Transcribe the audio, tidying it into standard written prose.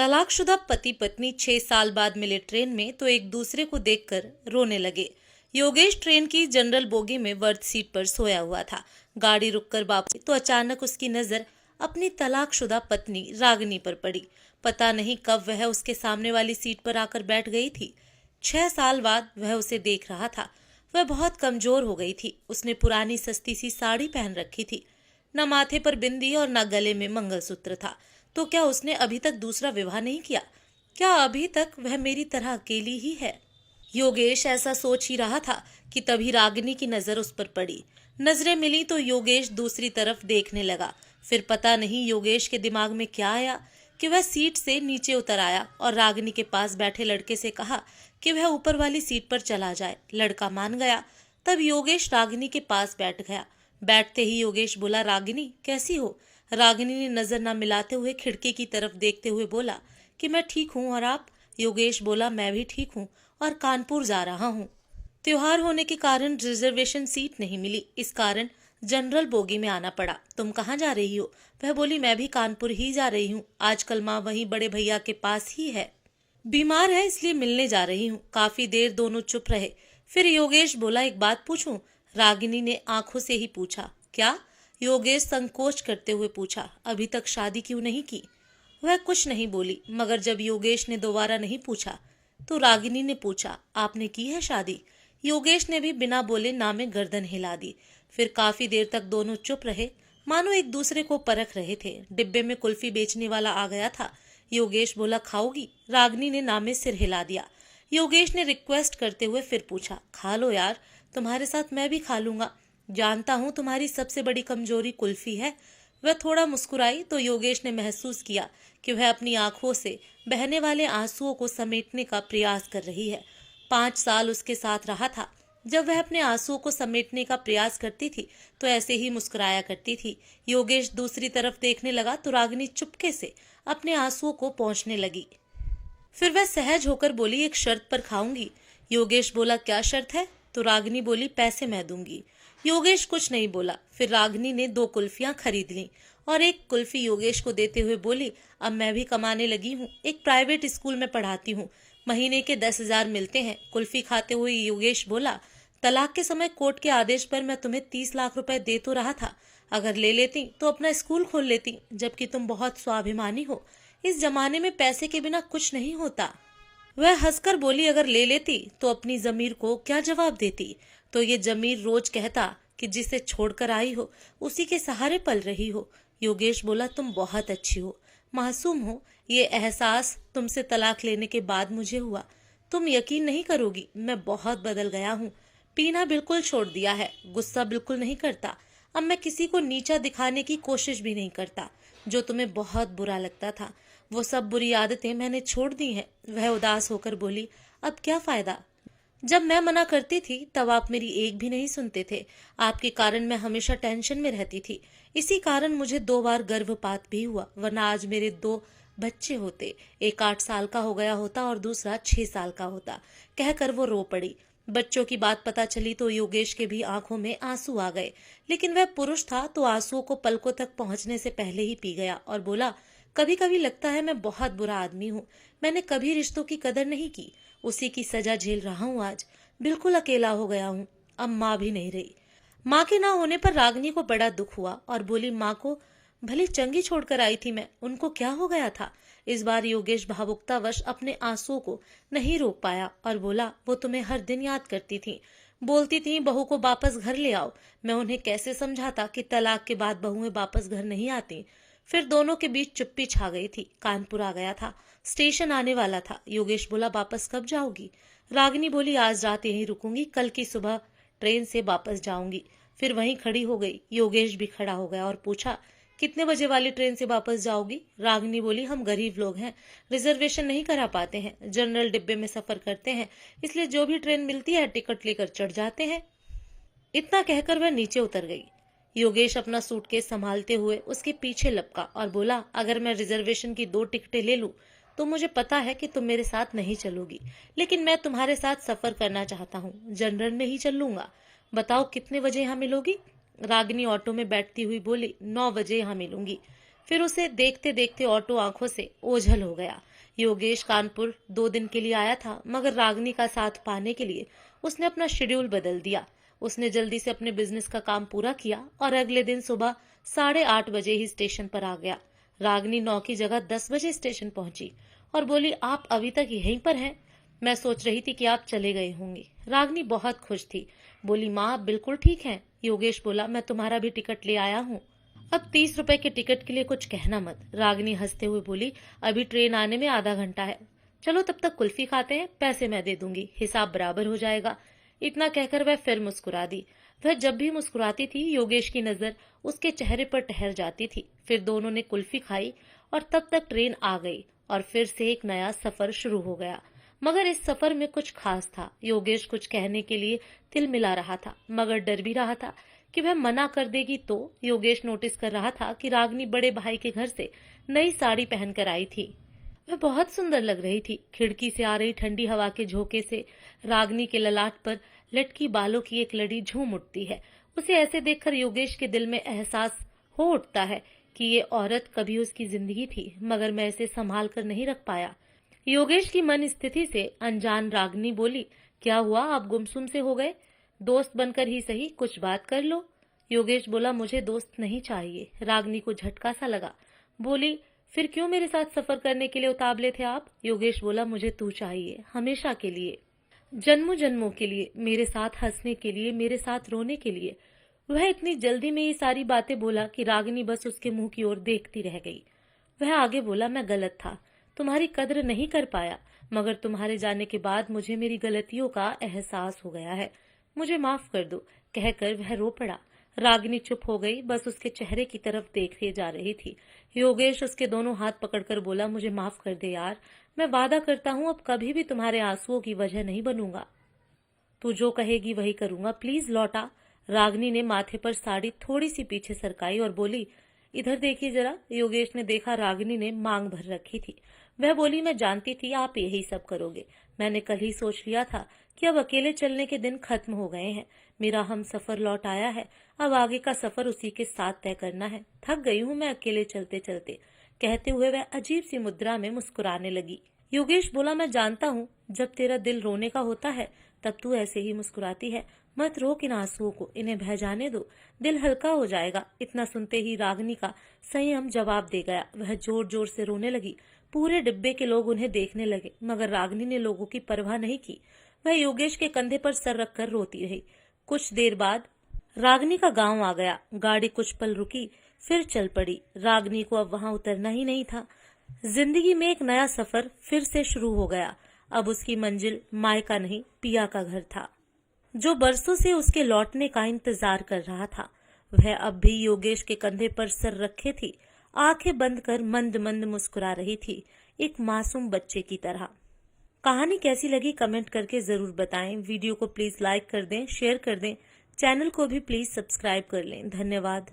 तलाकशुदा पति पत्नी 6 साल बाद मिले ट्रेन में तो एक दूसरे को देखकर रोने लगे। योगेश ट्रेन की जनरल बोगी में वर्थ सीट पर सोया हुआ था। गाड़ी रुककर वापसी तो अचानक उसकी नजर अपनी तलाकशुदा पत्नी रागिनी पर पड़ी। पता नहीं कब वह उसके सामने वाली सीट पर आकर बैठ गई थी। 6 साल बाद वह उसे देख रहा था। वह बहुत कमजोर हो गई थी। उसने पुरानी सस्ती सी साड़ी पहन रखी थी। न माथे पर बिंदी और न गले में मंगलसूत्र था। तो क्या उसने अभी तक दूसरा विवाह नहीं किया? क्या अभी तक वह मेरी तरह अकेली ही है? योगेश ऐसा सोच ही रहा था कि तभी रागिनी की नजर उस पर पड़ी। नजरें मिली तो योगेश दूसरी तरफ देखने लगा। फिर पता नहीं योगेश के दिमाग में क्या आया कि वह सीट से नीचे उतर आया और रागिनी के पास बैठे लड़के से कहा कि वह ऊपर वाली सीट पर चला जाए। लड़का मान गया। तब योगेश रागिनी के पास बैठ गया। बैठते ही योगेश बोला, रागिनी कैसी हो? रागिनी ने नजर न मिलाते हुए खिड़की की तरफ देखते हुए बोला कि मैं ठीक हूँ, और आप? योगेश बोला, मैं भी ठीक हूँ और कानपुर जा रहा हूँ। त्योहार होने के कारण रिजर्वेशन सीट नहीं मिली, इस कारण जनरल बोगी में आना पड़ा। तुम कहाँ जा रही हो? वह बोली, मैं भी कानपुर ही जा रही हूँ। आजकल माँ वहीं बड़े भैया के पास ही है, बीमार है, इसलिए मिलने जा रही हूँ। काफी देर दोनों चुप रहे। फिर योगेश बोला, एक बात पूछूं? रागिनी ने आंखों से ही पूछा। क्या? योगेश संकोच करते हुए पूछा, अभी तक शादी क्यों नहीं की? वह कुछ नहीं बोली, मगर जब योगेश ने दोबारा नहीं पूछा तो रागिनी ने पूछा, आपने की है शादी? योगेश ने भी बिना बोले ना में गर्दन हिला दी। फिर काफी देर तक दोनों चुप रहे, मानो एक दूसरे को परख रहे थे। डिब्बे में कुल्फी बेचने वाला आ गया था। योगेश बोला, खाओगी? रागिनी ने ना में सिर हिला दिया। योगेश ने रिक्वेस्ट करते हुए फिर पूछा, खा लो यार, तुम्हारे साथ मैं भी खा लूंगा। जानता हूँ तुम्हारी सबसे बड़ी कमजोरी कुल्फी है। वह थोड़ा मुस्कुराई तो योगेश ने महसूस किया कि वह अपनी आंखों से बहने वाले आंसुओं को समेटने का प्रयास कर रही है। 5 साल उसके साथ रहा था। जब वह अपने आंसुओं को समेटने का प्रयास करती थी तो ऐसे ही मुस्कुराया करती थी। योगेश दूसरी तरफ देखने लगा तो रागिनी चुपके से अपने आंसुओं को पोंछने लगी। फिर वह सहज होकर बोली, एक शर्त पर खाऊंगी। योगेश बोला, क्या शर्त है? तो रागिनी बोली, पैसे मैं दूंगी। योगेश कुछ नहीं बोला। फिर रागिनी ने 2 कुल्फियां खरीद लीं और एक कुल्फी योगेश को देते हुए बोली, अब मैं भी कमाने लगी हूँ, एक प्राइवेट स्कूल में पढ़ाती हूँ, महीने के 10,000 मिलते हैं। कुल्फी खाते हुए योगेश बोला, तलाक के समय कोर्ट के आदेश पर मैं तुम्हें 30 लाख रुपए दे तो रहा था, अगर ले लेती तो अपना स्कूल खोल लेती, जबकि तुम बहुत स्वाभिमानी हो। इस जमाने में पैसे के बिना कुछ नहीं होता। वह हंसकर बोली, अगर ले लेती तो अपनी जमीर को क्या जवाब देती? तो ये जमीर रोज कहता कि जिसे छोड़कर आई हो उसी के सहारे पल रही हो। योगेश बोला, तुम बहुत अच्छी हो, मासूम हो। ये एहसास तुमसे तलाक लेने के बाद मुझे हुआ। तुम यकीन नहीं करोगी, मैं बहुत बदल गया हूँ। पीना बिल्कुल छोड़ दिया है, गुस्सा बिल्कुल नहीं करता। अब मैं किसी को नीचा दिखाने की कोशिश भी नहीं करता। जो तुम्हें बहुत बुरा लगता था, वो सब बुरी आदतें मैंने छोड़ दी हैं। वह उदास होकर बोली, अब क्या फायदा? जब मैं मना करती थी तब आप मेरी एक भी नहीं सुनते थे। आपके कारण मैं हमेशा टेंशन में रहती थी। इसी कारण मुझे 2 बार गर्भपात भी हुआ, वरना आज मेरे 2 बच्चे होते। एक 8 साल का हो गया होता और दूसरा 6 साल का होता। कहकर वो रो पड़ी। बच्चों की बात पता चली तो योगेश के भी आंखों में आंसू आ गए, लेकिन वह पुरुष था तो आंसुओं को पलकों तक पहुंचने से पहले ही पी गया और बोला, कभी कभी लगता है मैं बहुत बुरा आदमी हूँ। मैंने कभी रिश्तों की कदर नहीं की, उसी की सजा झेल रहा हूँ आज। बिल्कुल अकेला हो गया हूँ। अब माँ भी नहीं रही। माँ के ना होने पर रागिनी को बड़ा दुख हुआ और बोली, माँ को भली चंगी छोड़कर आई थी मैं, उनको क्या हो गया था? इस बार योगेश भावुकतावश अपने आंसुओं को नहीं रोक पाया और बोला, वो तुम्हें हर दिन याद करती थी, बोलती थी बहू को वापस घर ले आओ। मैं उन्हें कैसे समझाता कि तलाक के बाद बहुएं वापस घर नहीं आती। फिर दोनों के बीच चुप्पी छा गई थी। कानपुर आ गया था, स्टेशन आने वाला था। योगेश बोला, वापस कब जाओगी? रागिनी बोली, आज रात यहीं रुकूंगी, कल की सुबह ट्रेन से वापस जाऊंगी। फिर वहीं खड़ी हो गई। योगेश भी खड़ा हो गया और पूछा, कितने बजे वाली ट्रेन से वापस जाओगी? रागिनी बोली, हम गरीब लोग हैं, रिजर्वेशन नहीं करा पाते हैं, जनरल डिब्बे में सफर करते हैं, इसलिए जो भी ट्रेन मिलती है टिकट लेकर चढ़ जाते हैं। इतना कहकर वह नीचे उतर गई। योगेश अपना सूटकेस संभालते हुए उसके पीछे लपका और बोला, अगर मैं रिजर्वेशन की 2 टिकटें ले लूं तो मुझे पता है कि तुम मेरे साथ नहीं चलोगी, लेकिन मैं तुम्हारे साथ सफर करना चाहता हूँ, जनरल में ही चल लूंगा। बताओ कितने बजे यहाँ मिलोगी? रागिनी ऑटो में बैठती हुई बोली, 9 बजे यहाँ मिलूंगी। फिर उसे देखते देखते ऑटो आंखों से ओझल हो गया। योगेश कानपुर 2 दिन के लिए आया था, मगर रागनी का साथ पाने के लिए उसने अपना शेड्यूल बदल दिया। उसने जल्दी से अपने बिजनेस का काम पूरा किया और अगले दिन सुबह 8:30 बजे ही स्टेशन पर आ गया। रागनी 9 की जगह 10 बजे स्टेशन पहुंची और बोली, आप अभी तक यहीं पर हैं? मैं सोच रही थी कि आप चले गए होंगे। रागनी बहुत खुश थी, बोली, माँ आप बिल्कुल ठीक हैं। योगेश बोला, मैं तुम्हारा भी टिकट ले आया हूँ। अब 30 रुपए के टिकट के लिए कुछ कहना मत। रागनी हंसते हुए बोली, अभी ट्रेन आने में आधा घंटा है, चलो तब तक कुल्फी खाते हैं, पैसे मैं दे दूंगी, हिसाब बराबर हो जाएगा। इतना कहकर वह फिर मुस्कुरा दी। वह जब भी मुस्कुराती थी, योगेश की नजर उसके चेहरे पर ठहर जाती थी। फिर दोनों ने कुल्फी खाई और तब तक ट्रेन आ गई और फिर से एक नया सफर शुरू हो गया। मगर इस सफर में कुछ खास था। योगेश कुछ कहने के लिए तिल मिला रहा था, मगर डर भी रहा था कि वह मना कर देगी तो। योगेश नोटिस कर रहा था कि रागनी बड़े भाई के घर से नई साड़ी पहनकर आई थी। वह बहुत सुंदर लग रही थी। खिड़की से आ रही ठंडी हवा के झोंके से रागनी के ललाट पर लटकी बालों की एक लड़ी झूम उठती है। उसे ऐसे देखकर योगेश के दिल में एहसास हो उठता है कि ये औरत कभी उसकी जिंदगी थी, मगर मैं इसे संभाल कर नहीं रख पाया। योगेश की मन स्थिति से अनजान रागनी बोली, क्या हुआ, आप गुमसुम से हो गए? दोस्त बनकर ही सही कुछ बात कर लो। योगेश बोला, मुझे दोस्त नहीं चाहिए। रागनी को झटका सा लगा, बोली, फिर क्यों मेरे साथ सफर करने के लिए उतावले थे आप? योगेश बोला, मुझे तू चाहिए, हमेशा के लिए, जन्मों जन्मों के लिए, मेरे साथ हंसने के लिए, मेरे साथ रोने के लिए। वह इतनी जल्दी में ये सारी बातें बोला कि रागनी बस उसके मुंह की ओर देखती रह गई। वह आगे बोला, मैं गलत था, तुम्हारी कद्र नहीं कर पाया, मगर तुम्हारे जाने के बाद मुझे मेरी गलतियों का एहसास हो गया है, मुझे माफ कर दो। कहकर वह रो पड़ा। रागिनी चुप हो गई, बस उसके चेहरे की तरफ देखती जा रही थी। योगेश उसके दोनों हाथ पकड़कर बोला, मुझे माफ कर दे यार, मैं वादा करता हूँ अब कभी भी तुम्हारे आंसुओं की वजह नहीं बनूंगा, तू जो कहेगी वही करूंगा, प्लीज लौटा। रागनी ने माथे पर साड़ी थोड़ी सी पीछे सरकाई और बोली, इधर देखिए जरा। योगेश ने देखा रागनी ने मांग भर रखी थी। वह बोली, मैं जानती थी आप यही सब करोगे। मैंने कल ही सोच लिया था कि अब अकेले चलने के दिन खत्म हो गए हैं। मेरा हम सफर लौट आया है, अब आगे का सफर उसी के साथ तय करना है। थक गई हूँ मैं अकेले चलते चलते। कहते हुए वह अजीब सी मुद्रा में मुस्कुराने लगी। योगेश बोला, मैं जानता हूँ जब तेरा दिल रोने का होता है तब तू ऐसे ही मुस्कुराती है। मत रोक इन आंसुओं को, इन्हें बह जाने दो, दिल हल्का हो जाएगा। इतना सुनते ही रागनी का संयम जवाब दे गया। वह जोर जोर से रोने लगी। पूरे डिब्बे के लोग उन्हें देखने लगे, मगर रागनी ने लोगों की परवाह नहीं की। वह योगेश के कंधे पर सर रखकर रोती रही। कुछ देर बाद रागनी का गांव आ गया। गाड़ी कुछ पल रुकी, फिर चल पड़ी। रागनी को अब वहां उतरना ही नहीं था। जिंदगी में एक नया सफर फिर से शुरू हो गया। अब उसकी मंजिल मायका नहीं, पिया का घर था, जो बरसों से उसके लौटने का इंतजार कर रहा था। वह अब भी योगेश के कंधे पर सर रखे थी, आंखें बंद कर मंद मंद मुस्कुरा रही थी, एक मासूम बच्चे की तरह। कहानी कैसी लगी कमेंट करके जरूर बताएं। वीडियो को प्लीज लाइक कर दें, शेयर कर दें, चैनल को भी प्लीज सब्सक्राइब कर लें। धन्यवाद।